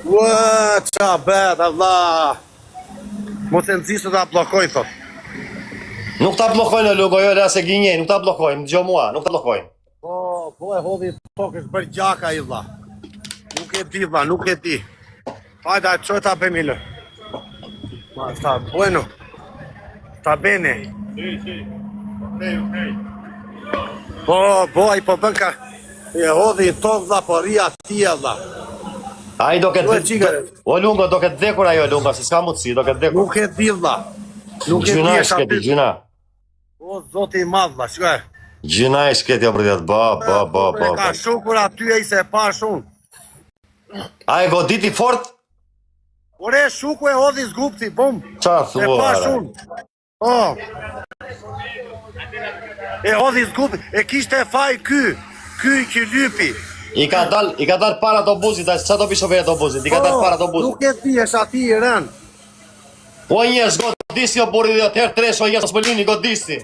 Ua, qa bet, Allah. Mos e nëzisë ta blokoj, thot. Nuk ta blokojnë Lungo, jo, se gjenjej, nuk ta blokojnë, gjo mua, nuk ta blokojnë. Po e hodhi tokë është bërë gjaka i vlla. Nuk e di vlla, nuk e di. Hajde, çoj ta bëjmë lë. Ma sta bueno. Sta bene. Sì. Ok. Po, ai po bën ka e hodhi tokë vlla, po ria ti vlla. Ai do këtë o Lungo do këtë dhekur ajo Lungo, se s'ka mundësi, do këtë dhekur. Nuk e di vlla. Nuk e di Gjuna e është shketi, aty. gjuna. O zoti i madh vlla, shkoj. Gjuna e shketi o përdet, ba. Ka shukur aty ai se pa shumë. A e goditi fort? Ore shuku e hodhi zgupti, bum. Qa E pa thua? shumë. Oh. E hodhi zgupti, e kishte faj ky lypi. I ka dal para autobusit, qa do pisho për autobusit? I ka dal para autobusit. Nuk e ti, është ati i rën. O njës, godisi o burri dhe atëherë tresh, o njës Smolini, godisi.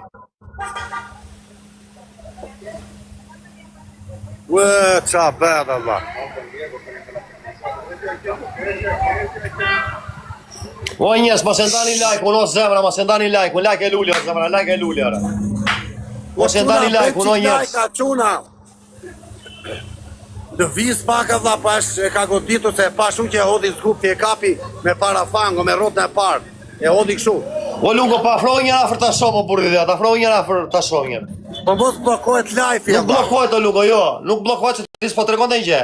Ue, qa bërë, Allah. O njës, mos e ndani like, uno zemra, mos e ndani like, unë like e lulli, o zemra, like e lulli, ora. Mos e ndani like, uno njës. Ka quna. Dë vis pak e vla, pa e ka goditur se pa shumë që e hodhi zgupti, e kapi me para fango, me rotën e parë. E hodhi këshu. O Lungo, pa afroj njëra afër ta shoh, o burri dhe, ta afroj njëra afër ta shoh njërë. Po mos blokohet live, Nuk blokojt o Lungo, jo, nuk blokojt që ti s'po të regon të një gjë.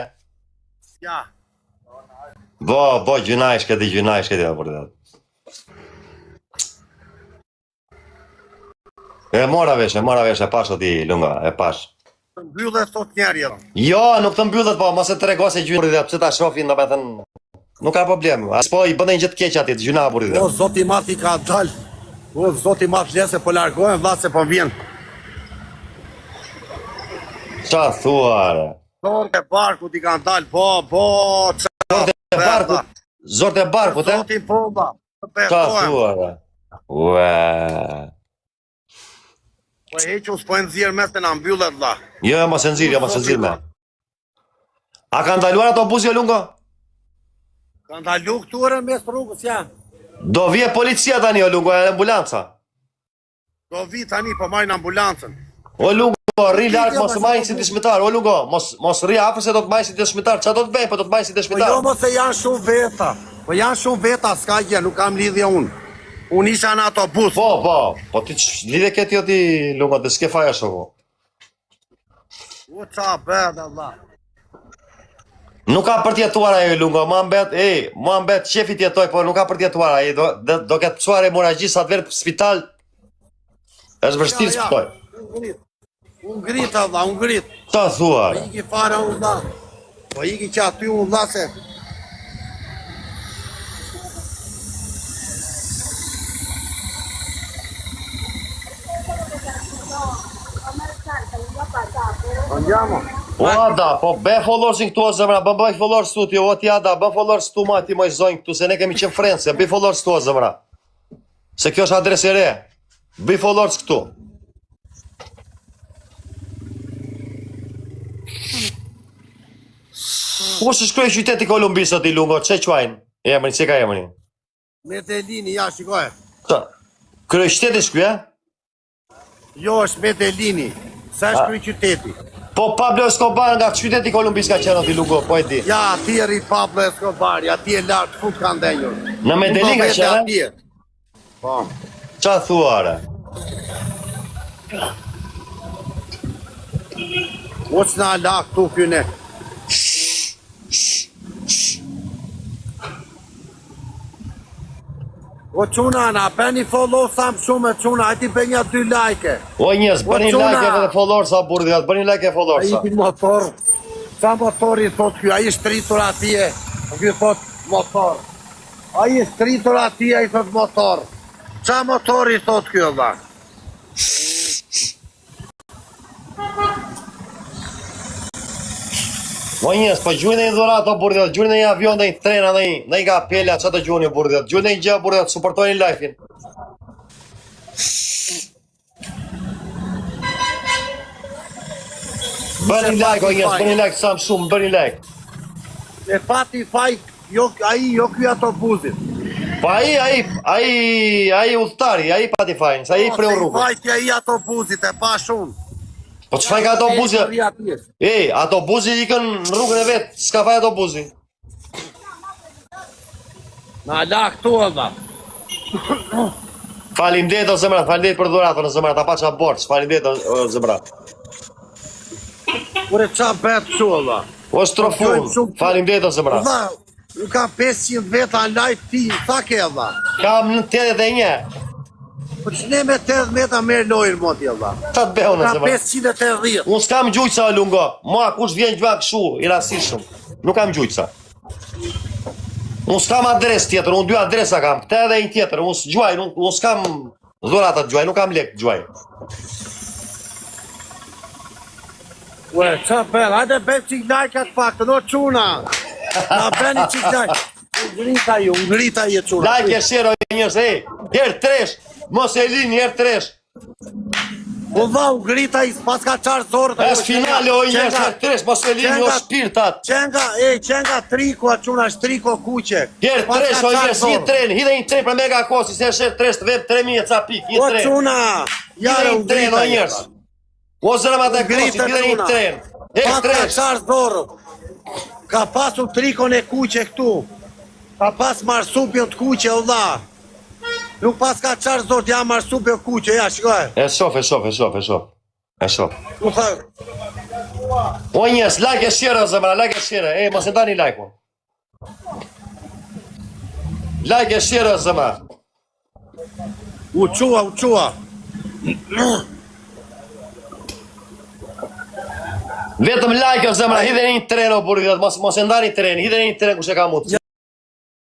Ja. Bo, gjuna i shketi, o burri dhe. E mora vesh, e pash o ti, Lunga, e pash. Mbyllë thot njerë, Jo, nuk të mbyllet po, mos e të rego se gjuna dhe, pëse ta shofin, do me thënë, nuk ka problem. As po i bëndë një gjithë keq atit, gjuna burri dhe. O, zoti mat i ka dal. O, zoti mat lese po largohen, vla se po vjen. Qa thua, re? Zorët e barkut i kanë dal, po, Zort e barkut, e? Zoti po, ba. Qa thua, re? Ue. Po hequ s'po e nëzirë mes të në mbyllet, vla. Jo, mos e nxirr me. A ka ndaluar autobusi o Lungo? Ka ndalu këtu orën mes rrugës, ja. Do vje policia tani o Lungo, e ambulanca. Do vi tani, po majnë ambulancën. O Lungo, rri larg, mos majnë si dëshmitar, o Lungo, mos rri afër se do të majnë si dëshmitar. Qa do të bëjnë, po do të majnë si Po dëshmitar. jo, mos e janë shumë veta. Po janë shumë veta, s'ka gjë, nuk kam lidhje unë. Unë isha në autobus. Po ti lidhe këti o ti Lungo, dhe s'ke faja shoku. U qa bërë, Allah. Nuk ka për tjetuar ajo Lungo, ma mbet qefi tjetoj, po nuk ka për tjetuar ajo, do ketë pësuar hemoragji sa të verë spital, është vështirë s'pëtoj. Unë ngrit, Allah, unë ngrit. Ta thua, Po iki fara unë dha. Po iki që aty unë dha se. Andiamo. o Ada, po be followsin këtu o zemra, bëj follower stu ti, o ti Ada, bë follower stu ma ti moj zonjë këtu, se ne kemi qenë friends, bëj follower stu o zemra. Se kjo është adres e re, bëj followers këtu. Ku se shkruaj qyteti Kolumbisë o ti Lungo, që quajnë? Emrin, që ka emrin? Medellini, ja, shikoj. Kërë qyteti shkruaj, Jo, është Medellini. Sa është kry qyteti. Po Pablo Escobar nga qyteti Kolumbisë ka qenë o ti Lungo, po e di. Ja, ati e rrit Pablo Escobar, ati e lartë fut ka ndenjur. Në Medellin ka qenë? Po. Qa thua, re? O që na la këtu këne. O quna, na bëni follow sam shumë quna, hajti bë një 2 like. O njës, bëni like e follower sa burri dhe, bëni like e follower A sa. i kin motor, sa motori thot kjo, a i shtritur atje, kjo thot motor. A i shtritur atje, a i thot motor. Qa motori thot kjo dha? O njës, po gjujnë një dhurat o burri dhe, gjujnë një avion dhe një trena dhe një nga pella, që të gjujnë një burri dhe, gjujnë një gjë burri dhe, të supportojnë life-in. Bëni like o njës, bëni like sa më shumë, bëni like. E pati faj, jo ky autobusit. Po ai udhtari, ai pati fajin, sa ai preu rrugën. Fajti ai autobusit, e pa shumë. Po çfarë ka autobuzi? Autobuzi ikën në rrugën e vet, s'ka faj autobuzi. Na la këtu valla. Faleminderit o zemra, faleminderit për dhuratën o zemra, ta paça borç, faleminderit o zemra. Ure qa bet kështu valla. O strofun, faleminderit o zemra. Valla, u ka 500 veta në live ti, sa ke valla? Kam në 81. Po që ne me 80 veta merë lojër moti valla. Ta të behu në Ka zemra. 580. Unë s'kam gjujca o lungo, ma kush vjen gjua këshu, i rasishëm. Nuk kam gjujca. Unë s'kam adres tjetër, unë 2 adresa kam, këte edhe një tjetër, unë s'gjuaj, unë s'kam dhuratat gjuaj, nuk kam lek gjuaj. Ure, qa bel, hajde bel qik lajkat pak, të no quna. Na beni qik lajk. Ngrita ju quna. Like e share o njës, herë tresh, mos e lini herë tresh. Po dha, u grita i pas ka qarë zorët. Es finale o njës, herë tresh, mos e lini o shpirtat. Qenga triko, a quna shtriko kuqe. Herë tresh o njës, hi tren, hi dhe një tren për mega kosi, se shërë tresh të veb 3000 ca pik, hi O tren. quna, jare u Hi tren o grita njës. O zërëma të kosi, hi dhe një tren. Herë Pas ka tresh. qarë zorët. Ka pasu trikon e kuqe këtu. Ka pas marsupion të kuqe, o dha. Nuk pas ka qarë zorët, ja marsupion kuqe, ja, shkoj. E shof. E shof. U tha, O njës, like e share o zemra, like e share, mos e dani like-un. Like e share o zemra. u qua. Vetëm like o zemra, hidhe një tren o burrit, mos e ndani tren, hidhe një tren kush e ka mundë.